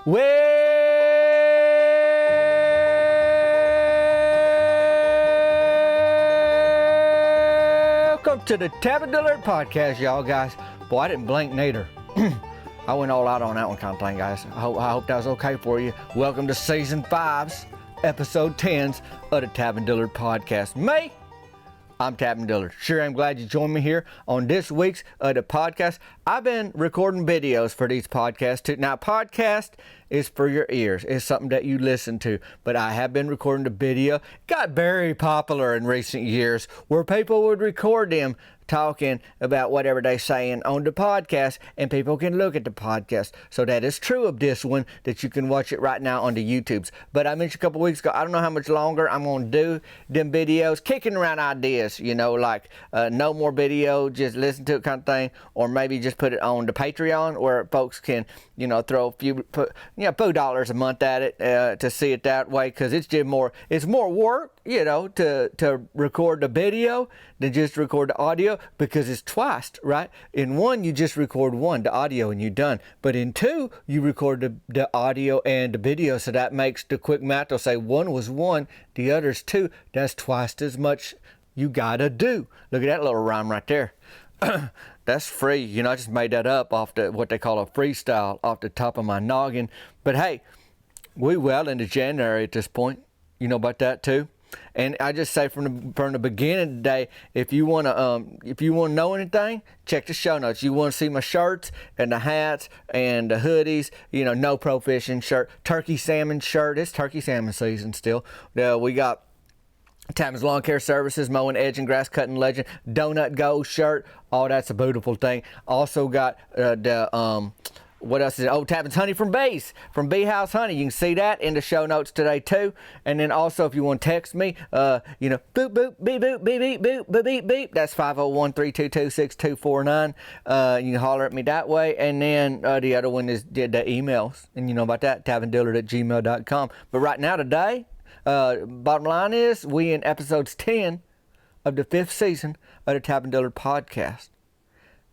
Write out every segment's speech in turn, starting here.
Welcome to the Tavern Alert Podcast, y'all guys. Boy, I didn't blink neither. I went all out on that one kind of thing, guys. I hope that was okay for you. Welcome to Season 5's, Episode 10's of the Tavern Alert Podcast. I'm Tavern Dillard. Sure, I'm glad you joined me here on this week's the podcast. I've been recording videos for these podcasts too. Now, podcast is for your ears. It's something that you listen to. But I have been recording the video. It got very popular in recent years where people would record them talking about whatever they're saying on the podcast, and people can look at the podcast. So that is true of this one, that you can watch it right now on the YouTubes. But I mentioned a couple weeks ago, I don't know how much longer I'm going to do them videos, kicking around ideas, like no more video, just listen to it kind of thing, or maybe just put it on the Patreon where folks can, throw a few $2 a month at it to see it that way, because it's more work, to record the video than just record the audio, because it's twice, right? In one, you just record the audio, and you're done. But in two, you record the audio and the video, so that makes the quick math. They'll say one was one, the other's two. That's twice as much you gotta do. Look at that little rhyme right there. That's free. I just made that up off what they call a freestyle off the top of my noggin. But hey, we well into January at this point. You know about that too. And I just say from the beginning today, if you want to know anything, check the show notes. You want to see my shirts and the hats and the hoodies, no pro fishing shirt, turkey salmon shirt. It's turkey salmon season still. We got Tavin's Lawn Care Services, mowing, edging, grass cutting legend, Donut Gold shirt. Oh, that's a beautiful thing. Also got what else is it? Oh, Tavin's Honey from Bee House Honey. You can see that in the show notes today too. And then also, if you want to text me, boop, boop, beep, boop, beep, beep, boop, beep, beep, beep. That's 501-322-6249. You can holler at me that way. And then the other one is the emails. And you know about that, tavindillard@gmail.com. But right now today, bottom line is, we in episodes 10 of the 5th season of the Tavern Dillard Podcast.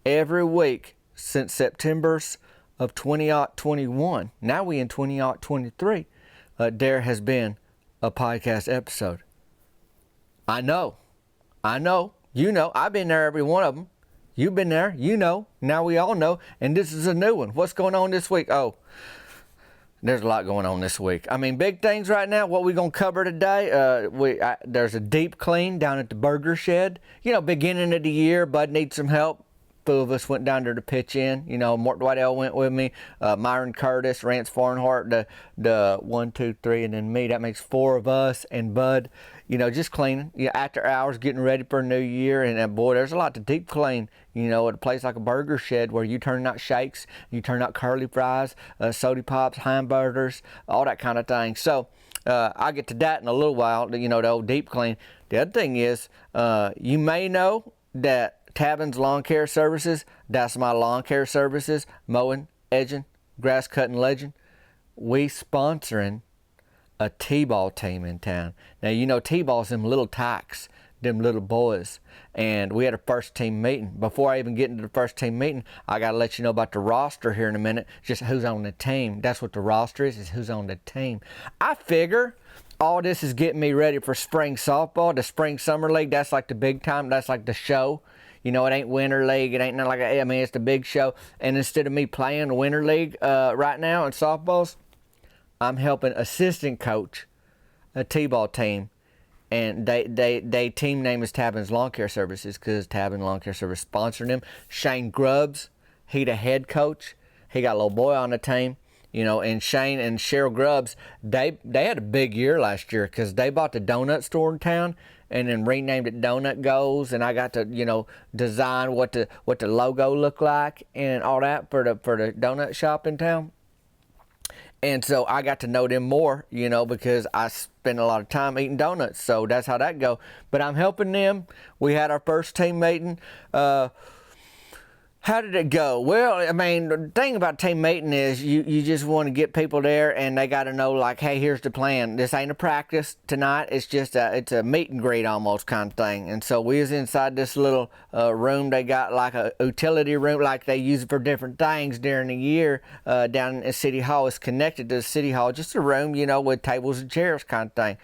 Every week since September's of 2021, now we in 2023, there has been a podcast episode. I know, I've been there, every one of them. You've been there, now we all know, and this is a new one. What's going on this week? Oh, there's a lot going on this week. I mean, big things right now. What we're going to cover today, there's a deep clean down at the burger shed. Beginning of the year, Bud needs some help. Two of us went down there to pitch in. Mort Dwight-L went with me, Myron Curtis, Rance Farnhart, the 1, 2, 3, and then me. That makes 4 of us, and Bud, just cleaning. After hours, getting ready for a new year. And boy, there's a lot to deep clean, at a place like a burger shed where you turn out shakes, you turn out curly fries, soda pops, hamburgers, all that kind of thing. So I'll get to that in a little while, the old deep clean. The other thing is, you may know that Tavin's Lawn Care Services, that's my lawn care services, mowing, edging, grass cutting legend. We sponsoring a T-ball team in town. Now, T-ball's them little tykes, them little boys. And we had a first team meeting. Before I even get into the first team meeting, I got to let you know about the roster here in a minute, just who's on the team. That's what the roster is who's on the team. I figure all this is getting me ready for spring softball, the spring summer league. That's like the big time. That's like the show. It ain't winter league. It ain't nothing like that. It's the big show. And instead of me playing the winter league right now in softballs, I'm helping assistant coach a T-ball team. And they team name is Tavin's Lawn Care Services, because Tavin Lawn Care Service sponsored them. Shane Grubbs, he the head coach. He got a little boy on the team. And Shane and Cheryl Grubbs, they had a big year last year, because they bought the donut store in town and then renamed it Donut Goes, and I got to, design what the logo looked like and all that for the donut shop in town. And so I got to know them more, because I spend a lot of time eating donuts. So that's how that go. But I'm helping them. We had our first team meeting. How did it go? Well, I mean, the thing about team meeting is you just want to get people there, and they got to know, like, hey, here's the plan. This ain't a practice tonight. It's just it's a meet and greet almost kind of thing. And so we was inside this little room. They got like a utility room, like they use it for different things during the year down in City Hall. It's connected to the City Hall, just a room, you know, with tables and chairs kind of thing.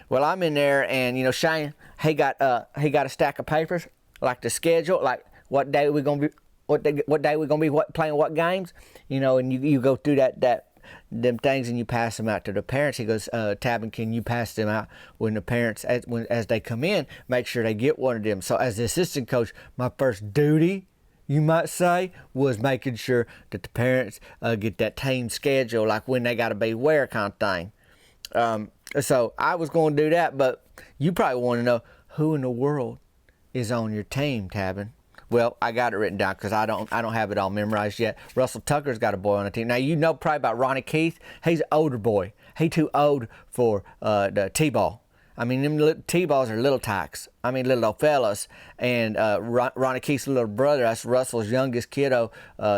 Well, I'm in there, and, you know, Shane, he got a stack of papers, like the schedule, like what day we going to be, what day we're gonna be playing what games, you know, and you go through them things, and you pass them out to the parents. He goes, Tabin, can you pass them out when the parents, as they come in, make sure they get one of them. So as the assistant coach, my first duty, you might say, was making sure that the parents get that team schedule, like when they got to be where kind of thing. So I was going to do that, but you probably want to know who in the world is on your team, Tabin. Well, I got it written down because I don't have it all memorized yet. Russell Tucker's got a boy on the team. Now, you know probably about Ronnie Keith. He's an older boy. He too old for the T-ball. I mean, them T-balls are little tykes. I mean, little old fellas. And Ronnie Keith's little brother, that's Russell's youngest kiddo,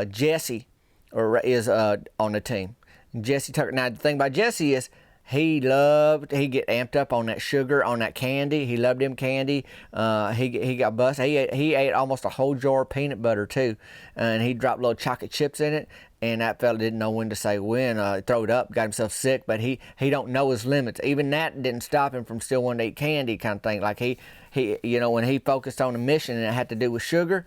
Jesse, is on the team. Jesse Tucker. Now, the thing about Jesse is, he get amped up on that sugar, on that candy. He loved them candy. He got busted. He ate almost a whole jar of peanut butter too, and he dropped little chocolate chips in it. And that fella didn't know when to say when. Throw it up, got himself sick. But he don't know his limits. Even that didn't stop him from still wanting to eat candy, kind of thing. Like he you know, when he focused on the mission and it had to do with sugar,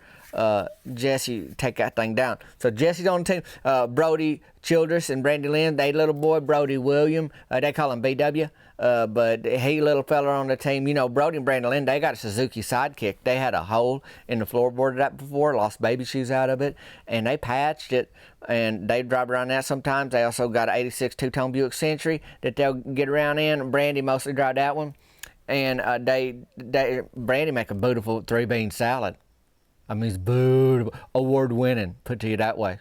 Jesse take that thing down. So Jesse's on the team. Brody Childress and Brandy Lynn, they little boy, Brody William, they call him BW, but he little fella on the team. You know, Brody and Brandy Lynn, they got a Suzuki Sidekick. They had a hole in the floorboard of that before, lost baby shoes out of it, and they patched it, and they drive around that sometimes. They also got an 86 two-tone Buick Century that they'll get around in. Brandy mostly drive that one, and Brandy make a beautiful 3-bean salad. I mean, it's beautiful, award-winning, put to you that way.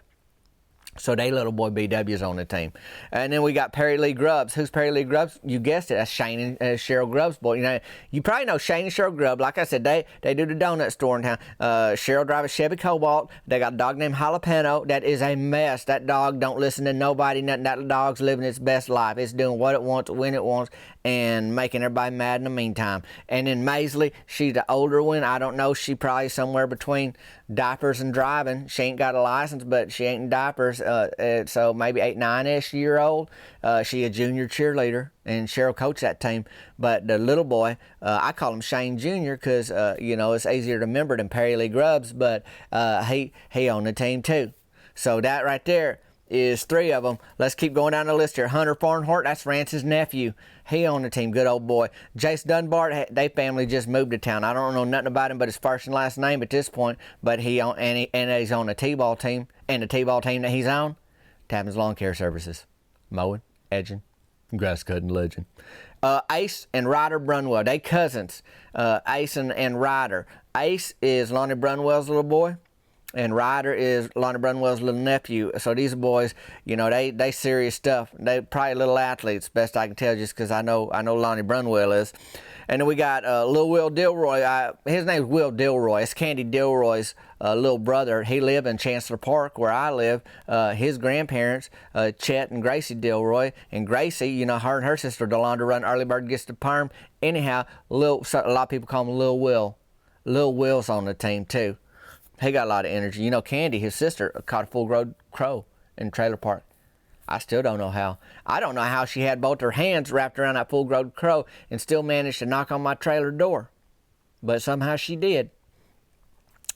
So they little boy BW's on the team. And then we got Perry Lee Grubbs. Who's Perry Lee Grubbs? You guessed it. That's Shane and Cheryl Grubbs' boy. You know, you probably know Shane and Cheryl Grubbs. Like I said, they do the donut store in town. Cheryl drives a Chevy Cobalt. They got a dog named Jalapeno. That is a mess. That dog don't listen to nobody. Nothing. That dog's living its best life. It's doing what it wants, when it wants, and making everybody mad in the meantime. And then Maisley, she's the older one. I don't know. She probably somewhere between diapers and driving. She ain't got a license, but she ain't in diapers. So maybe 8, 9-ish year old. She a junior cheerleader, and Cheryl coached that team. But the little boy, I call him Shane Jr. because you know, it's easier to remember than Perry Lee Grubbs. But he on the team too. So that right there is 3 of them. Let's keep going down the list here. Hunter Farnhart, that's Rance's nephew. He on the team, good old boy. Jace Dunbar, they family just moved to town. I don't know nothing about him but his first and last name at this point. But he's on the T-ball team, and the T-ball team that he's on, Tabin's Lawn Care Services, mowing, edging, grass cutting legend. Ace and Ryder Brunwell, they cousins. Ace and Ryder. Ace is Lonnie Brunwell's little boy, and Ryder is Lonnie Brunwell's little nephew. So these boys, you know, they serious stuff. They probably little athletes, best I can tell, just because I know Lonnie Brunwell is. And then we got Lil Will Dilroy. His name's Will Dilroy. It's Candy Dilroy's little brother. He live in Chancellor Park, where I live. His grandparents, Chet and Gracie Dilroy. And Gracie, you know, her and her sister Delonda run Early Bird Gets the Perm. Anyhow, a lot of people call him Lil Will. Lil Will's on the team too. He got a lot of energy. You know, Candy, his sister, caught a full-grown crow in Trailer Park. I still don't know how. I don't know how she had both her hands wrapped around that full-grown crow and still managed to knock on my trailer door. But somehow she did.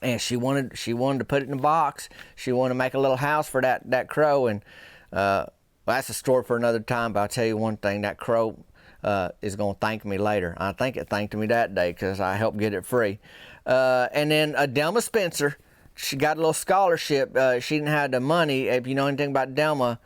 And she wanted to put it in a box. She wanted to make a little house for that crow. And well, that's a story for another time. But I'll tell you one thing, that crow is going to thank me later. I think it thanked me that day because I helped get it free. And then Delma Spencer, she got a little scholarship. She didn't have the money. If you know anything about Delma,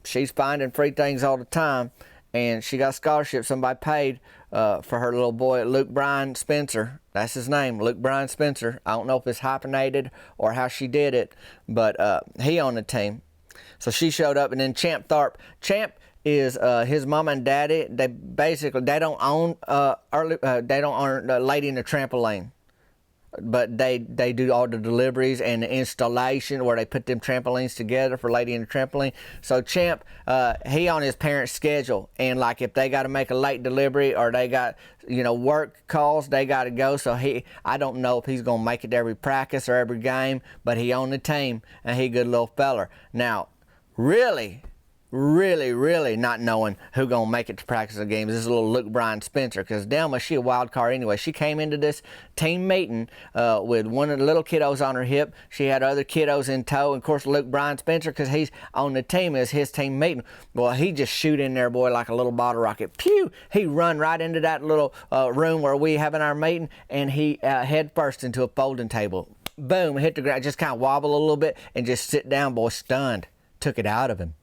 she's finding free things all the time. And she got a scholarship somebody paid for her little boy, Luke Bryan Spencer. That's his name, Luke Bryan Spencer. I don't know if it's hyphenated or how she did it, but he on the team. So she showed up. And then Champ Tharp. Champ is his mama and daddy. They don't own Lady in the Trampoline. but they do all the deliveries and the installation where they put them trampolines together for Lady and the Trampoline. So Champ, he on his parents' schedule, and like if they got to make a late delivery or they got work calls, they got to go. So I don't know if he's gonna make it to every practice or every game, but he on the team and he a good little feller. Now, really not knowing who gonna make it to practice the games. This is a little Luke Bryan Spencer, because Delma, she a wild card anyway. She came into this team meeting with one of the little kiddos on her hip. She had other kiddos in tow, and of course Luke Bryan Spencer, because he's on the team, is his team meeting. Well, he just shoot in there, boy, like a little bottle rocket. Pew! He run right into that little room where we having our meeting, and he head first into a folding table. Boom! Hit the ground, just kind of wobble a little bit, and just sit down, boy, stunned. Took it out of him.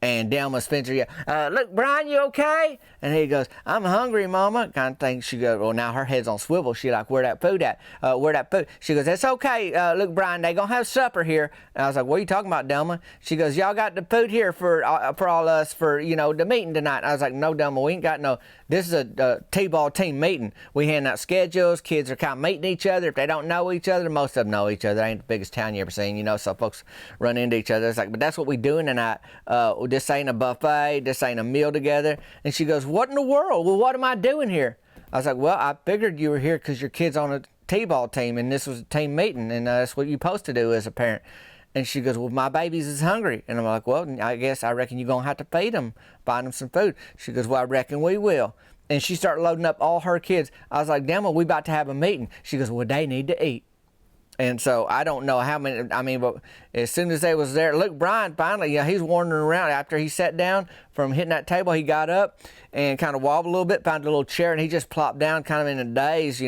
And Delma Spencer, look, Brian, you okay? And he goes, I'm hungry, Mama, kind of thing. She goes, well, now her head's on swivel. She like, where that food at? Where that food? She goes, it's okay, look, Brian, they gonna have supper here. And I was like, what are you talking about, Delma? She goes, y'all got the food here for all us for, the meeting tonight. And I was like, no, Delma, we ain't got no. This is a T-ball team meeting. We hand out schedules. Kids are kind of meeting each other. If they don't know each other, most of them know each other. They ain't the biggest town you ever seen, so folks run into each other. It's like, but that's what we doing tonight. This ain't a buffet. This ain't a meal together. And she goes, what in the world? Well, what am I doing here? I was like, well, I figured you were here because your kid's on a T-ball team, and this was a team meeting, and that's what you're supposed to do as a parent. And she goes, well, my babies is hungry. And I'm like, well, I reckon you're going to have to feed them, find them some food. She goes, well, I reckon we will. And she started loading up all her kids. I was like, Demo, we about to have a meeting. She goes, well, they need to eat. And so I don't know how many, but as soon as they was there, look, Brian finally, he's wandering around. After he sat down from hitting that table, he got up and kind of wobbled a little bit, found a little chair, and he just plopped down kind of in a daze,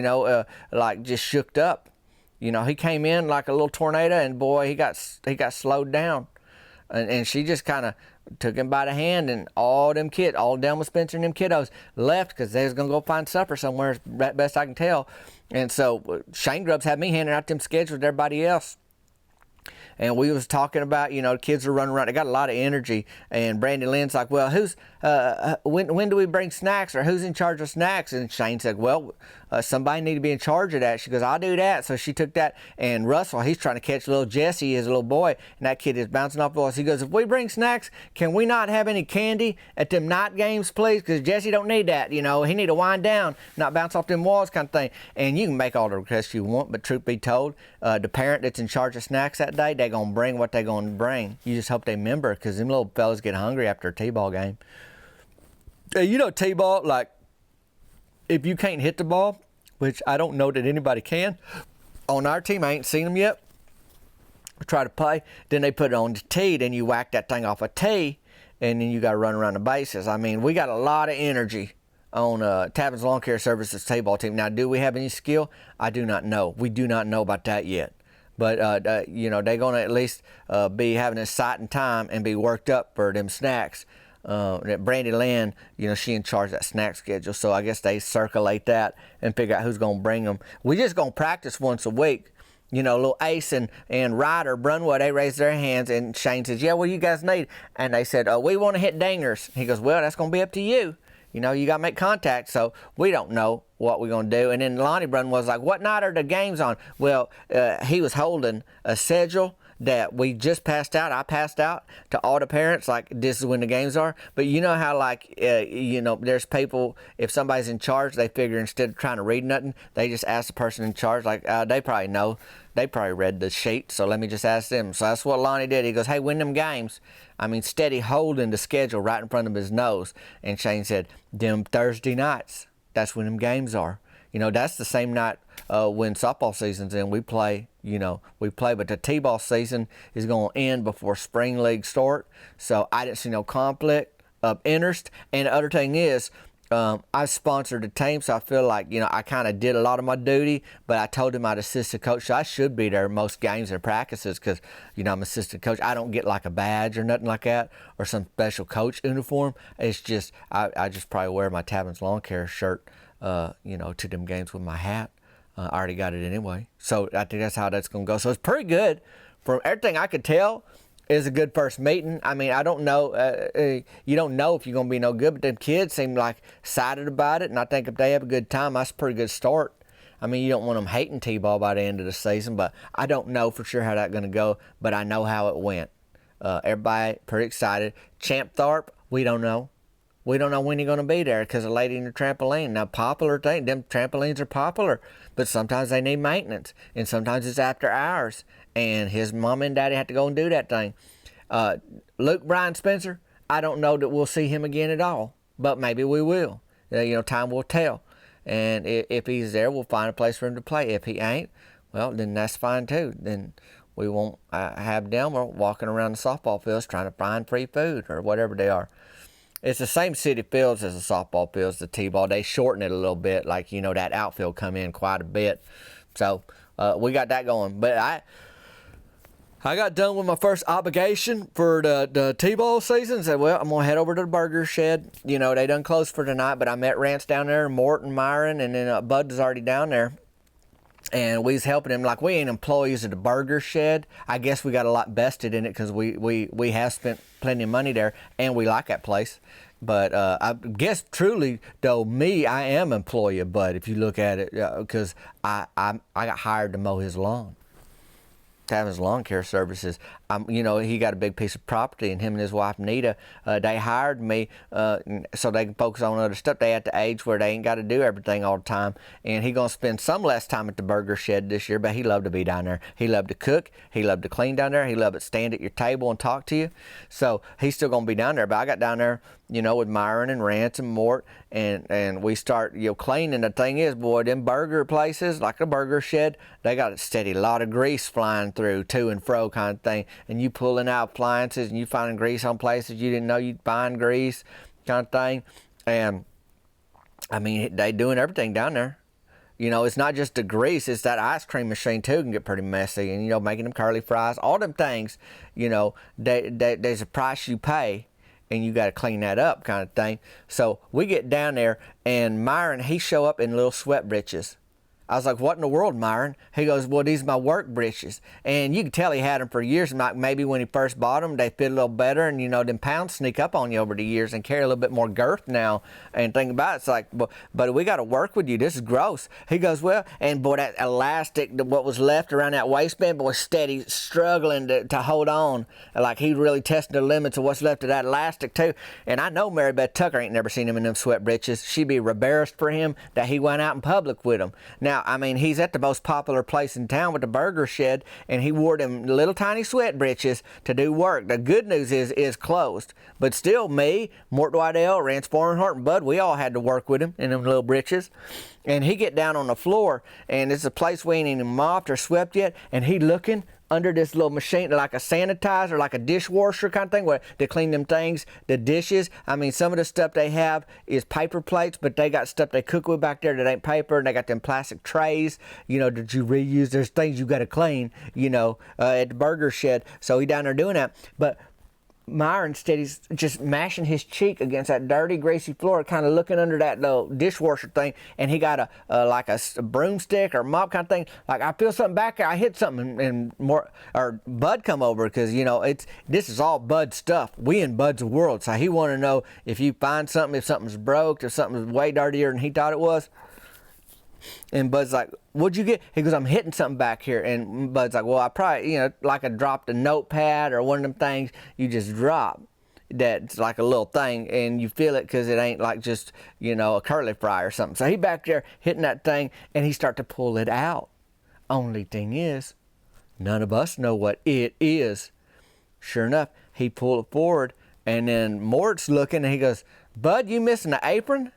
like just shooked up. He came in like a little tornado, and boy, he got slowed down. And she just kind of took him by the hand, and all Delma Spencer and them kiddos left because they was going to go find supper somewhere, best I can tell. And so Shane Grubbs had me handing out them schedules to everybody else. And we was talking about, kids are running around. They got a lot of energy. And Brandy Lynn's like, well, when do we bring snacks, or who's in charge of snacks? And Shane said, well, somebody need to be in charge of that. She goes, I'll do that. So she took that. And Russell, he's trying to catch little Jesse, his little boy. And that kid is bouncing off the walls. He goes, if we bring snacks, can we not have any candy at them night games, please? Because Jesse don't need that. He need to wind down, not bounce off them walls kind of thing. And you can make all the requests you want. But truth be told, the parent that's in charge of snacks that day, they're going to bring what they're going to bring. You just hope they remember, because them little fellas get hungry after a T-ball game. T-ball, like, if you can't hit the ball, which I don't know that anybody can, on our team, I ain't seen them yet, try to play, then they put it on the tee, then you whack that thing off a tee, and then you got to run around the bases. I mean, we got a lot of energy on Tavin's Lawn Care Services T-ball team. Now, do we have any skill? I do not know. We do not know about that yet. But, they're going to at least be having a sight and time and be worked up for them snacks. Brandy Lynn, she in charge of that snack schedule. So I guess they circulate that and figure out who's going to bring them. We just going to practice once a week. Little Ace and Ryder, Brunwood, they raised their hands, and Shane says, yeah, what do you guys need? And they said, we want to hit dingers. He goes, well, that's going to be up to you. You got to make contact, so we don't know what we're going to do. And then Lonnie Brun was like, what night are the games on? Well, he was holding a schedule that we just passed out. I passed out to all the parents, like, this is when the games are. But you know how, like, there's people, if somebody's in charge, they figure instead of trying to read nothing, they just ask the person in charge, like, they probably know. They probably read the sheet, so let me just ask them. So that's what Lonnie did. He goes, hey, win them games. I mean, steady holding the schedule right in front of his nose. And Shane said, them Thursday nights, that's when them games are. That's the same night when softball season's in. We play, but the T-ball season is going to end before spring league start. So I didn't see no conflict of interest. And the other thing is, I sponsored the team, so I feel like, I kind of did a lot of my duty, but I told him I'd assistant coach, so I should be there most games and practices because, I'm assistant coach. I don't get like a badge or nothing like that or some special coach uniform. It's just, I just probably wear my Tavin's Lawn Care shirt, to them games with my hat. I already got it anyway. So I think that's how that's going to go. So it's pretty good. From everything I could tell, it's a good first meeting. I mean, I don't know. You don't know if you're going to be no good, but them kids seem like excited about it. And I think if they have a good time, that's a pretty good start. I mean, you don't want them hating T-ball by the end of the season, but I don't know for sure how that's going to go, but I know how it went. Everybody pretty excited. Champ Tharp, we don't know. We don't know when he's going to be there because of Lady in the Trampoline. Now, popular thing, them trampolines are popular, but sometimes they need maintenance, and sometimes it's after hours, and his mom and daddy have to go and do that thing. Luke Bryan Spencer, I don't know that we'll see him again at all, but maybe we will. Time will tell. And if he's there, we'll find a place for him to play. If he ain't, well, then that's fine too. Then we won't have Delmer walking around the softball fields trying to find free food or whatever they are. It's the same city fields as the softball fields, the T-ball. They shorten it a little bit, like, that outfield come in quite a bit. So we got that going. But I got done with my first obligation for the T-ball season. Said, well, I'm going to head over to the burger shed. They done closed for tonight, but I met Rance down there, Mort and Myron, and then Bud was already down there. And we was helping him. Like, we ain't employees of the burger shed. I guess we got a lot vested in it because we have spent plenty of money there, and we like that place. But I guess truly, though, I am employee of Bud, if you look at it, because I got hired to mow his lawn. To have his lawn care services. He got a big piece of property, and him and his wife Nita, they hired me so they can focus on other stuff. They at the age where they ain't got to do everything all the time, and he gonna spend some less time at the burger shed this year, but he loved to be down there. He loved to cook, he loved to clean down there, he loved to stand at your table and talk to you. So he's still gonna be down there. But I got down there, with Myron and Rance and Mort, and we start cleaning. The thing is, boy, them burger places like a burger shed, they got a steady lot of grease flying through to and fro kind of thing. And you pulling out appliances and you finding grease on places you didn't know you'd find grease kind of thing. And I mean, they doing everything down there. It's not just the grease, it's that ice cream machine too can get pretty messy. And, making them curly fries, all them things, there's a price you pay and you got to clean that up kind of thing. So we get down there and Myron, he show up in little sweat breeches. I was like, what in the world, Myron? He goes, well, these are my work breeches. And you can tell he had them for years. Like maybe when he first bought them, they fit a little better. And, them pounds sneak up on you over the years and carry a little bit more girth now. And think about it, it's like, but we got to work with you. This is gross. He goes, well, and boy, that elastic, what was left around that waistband, boy, steady struggling to hold on. Like he really testing the limits of what's left of that elastic too. And I know Mary Beth Tucker ain't never seen him in them sweat breeches. She'd be embarrassed for him that he went out in public with them. Now, I mean, he's at the most popular place in town with the burger shed, and he wore them little tiny sweat breeches to do work. The good news is closed. But still, me, Mort Dwidell, Rance Barnhart, and Bud, we all had to work with him in them little breeches. And he get down on the floor, and it's a place we ain't even mopped or swept yet, and he looking under this little machine, like a sanitizer, like a dishwasher kind of thing, where they clean them things, the dishes. I mean, some of the stuff they have is paper plates, but they got stuff they cook with back there that ain't paper, and they got them plastic trays, that you reuse. There's things you got to clean, at the burger shed. So he down there doing that. But Myron steady's just mashing his cheek against that dirty, greasy floor, kind of looking under that little dishwasher thing, and he got a broomstick or mop kind of thing. Like, I feel something back there. I hit something, and Bud come over because this is all Bud's stuff. We in Bud's world, so he want to know if you find something, if something's broke, if something's way dirtier than he thought it was. And Bud's like, what'd you get? He goes, I'm hitting something back here. And Bud's like, well, I probably, like I dropped a notepad or one of them things you just drop. That's like a little thing, and you feel it because it ain't like just, a curly fry or something. So he back there hitting that thing, and he start to pull it out. Only thing is, none of us know what it is. Sure enough, he pulled it forward, and then Mort's looking, and he goes, Bud, you missing the apron?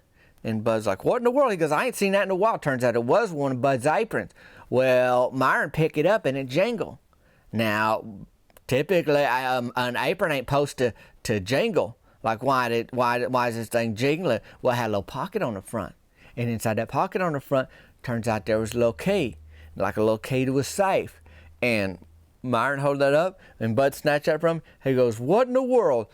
And Bud's like, what in the world? He goes, I ain't seen that in a while. Turns out it was one of Bud's aprons. Well, Myron picked it up and it jingled. Now, typically, an apron ain't supposed to jingle. Like, why is this thing jingling? Well, it had a little pocket on the front. And inside that pocket on the front, turns out there was a little key. Like a little key to a safe. And Myron held that up, and Bud snatched that from him. He goes, what in the world?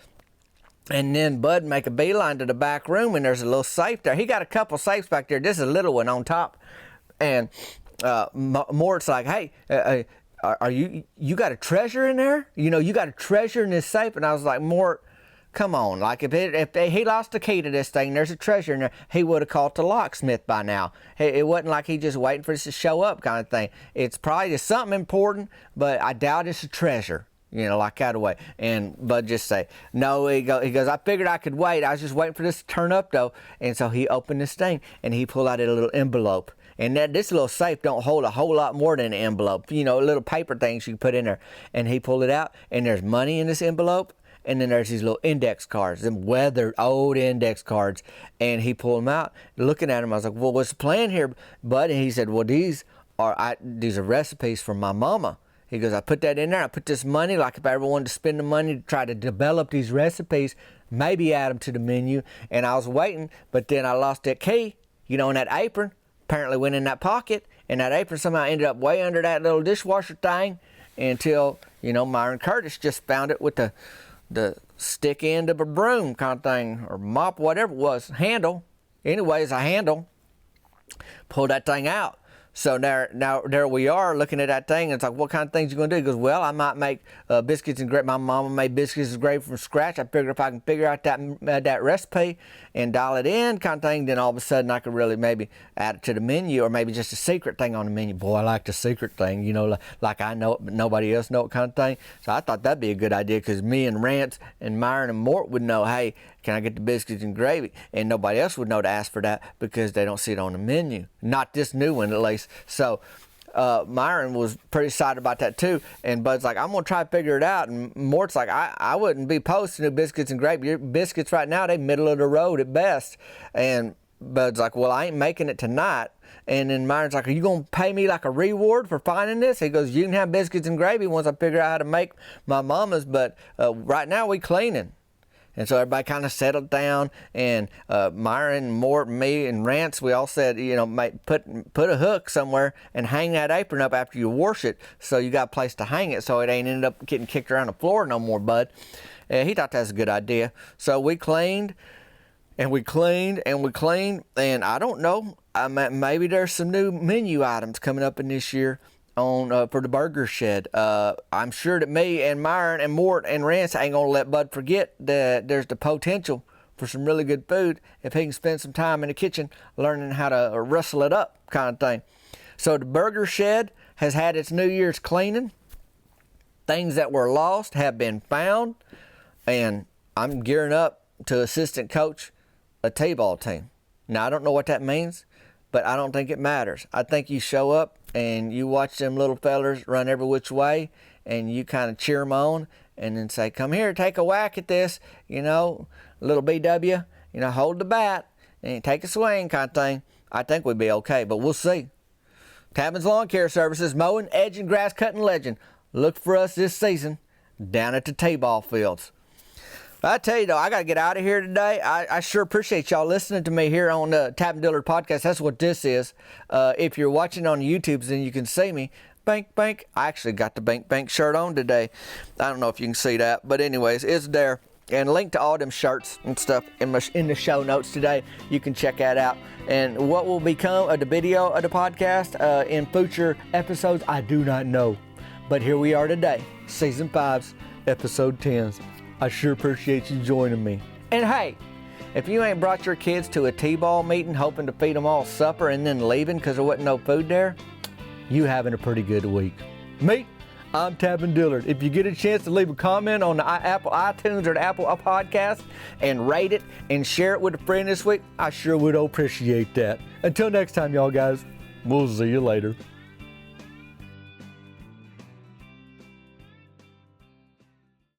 And then Bud make a beeline to the back room, and there's a little safe there. He got a couple safes back there. This is a little one on top. And Mort's like, hey, are you got a treasure in there? You got a treasure in this safe? And I was like, Mort, Come on, like if he lost the key to this thing, there's a treasure in there, he would have called the locksmith by now. It wasn't like he just waiting for us to show up kind of thing. It's probably just something important, but I doubt it's a treasure. Like that way. And Bud just say, no, he goes, I figured I could wait. I was just waiting for this to turn up though. And so he opened this thing and he pulled out a little envelope. And this little safe don't hold a whole lot more than an envelope. Little paper things you can put in there. And he pulled it out and there's money in this envelope. And then there's these little index cards, them weathered old index cards. And he pulled them out, looking at them. I was like, well, what's the plan here, Bud? And he said, well, these are recipes from my mama. He goes, I put that in there. I put this money, like if I ever wanted to spend the money to try to develop these recipes, maybe add them to the menu. And I was waiting, but then I lost that key, in that apron. Apparently went in that pocket, and that apron somehow ended up way under that little dishwasher thing until, Myron Curtis just found it with the stick end of a broom kind of thing, or mop, whatever it was, handle. Anyways, a handle. Pulled that thing out. So there we are looking at that thing, and it's like, what kind of things you gonna do? He goes, well, I might make biscuits and gravy. My mama made biscuits and gravy from scratch. I figured if I can figure out that recipe and dial it in kind of thing, then all of a sudden I could really maybe add it to the menu, or maybe just a secret thing on the menu. Boy, I like the secret thing, like I know it, but nobody else know it kind of thing. So I thought that'd be a good idea, because me and Rance and Myron and Mort would know, hey, can I get the biscuits and gravy? And nobody else would know to ask for that because they don't see it on the menu. Not this new one, at least. So Myron was pretty excited about that too. And Bud's like, I'm going to try to figure it out. And Mort's like, I wouldn't be opposed to new biscuits and gravy. Your biscuits right now, they middle of the road at best. And Bud's like, well, I ain't making it tonight. And then Myron's like, are you going to pay me like a reward for finding this? He goes, you can have biscuits and gravy once I figure out how to make my mama's. But right now we cleaning. And so everybody kind of settled down, and Myron, Mort, me, and Rance, we all said, put a hook somewhere and hang that apron up after you wash it, so you got a place to hang it, so it ain't ended up getting kicked around the floor no more, Bud. He thought that was a good idea. So we cleaned, and we cleaned, and we cleaned, and I don't know, maybe there's some new menu items coming up in this year on for the burger shed. I'm sure that me and Myron and Mort and Rance ain't gonna let Bud forget that there's the potential for some really good food if he can spend some time in the kitchen learning how to rustle it up kind of thing. So the burger shed has had its New Year's cleaning. Things that were lost have been found, and I'm gearing up to assistant coach a T-ball team. Now I don't know what that means, but I don't think it matters. I think you show up and you watch them little fellers run every which way, and you kind of cheer them on, and then say, come here, take a whack at this, little BW, hold the bat, and take a swing kind of thing. I think we'd be okay, but we'll see. Tabbins Lawn Care Services, mowing, edging, grass cutting legend. Look for us this season down at the T-ball fields. I tell you though, I got to get out of here today. I sure appreciate y'all listening to me here on the Tap and Dillard podcast. That's what this is. If you're watching on YouTube, then you can see me. Bank, bank. I actually got the bank, bank shirt on today. I don't know if you can see that, but anyways, it's there. And link to all them shirts and stuff in the show notes today. You can check that out. And what will become of the video of the podcast in future episodes, I do not know. But here we are today, Season 5's Episode 10. I sure appreciate you joining me. And hey, if you ain't brought your kids to a T-ball meeting hoping to feed them all supper and then leaving because there wasn't no food there, you having a pretty good week. Me, I'm Tappin' Dillard. If you get a chance to leave a comment on the Apple iTunes or the Apple Podcast and rate it and share it with a friend this week, I sure would appreciate that. Until next time, y'all guys, we'll see you later.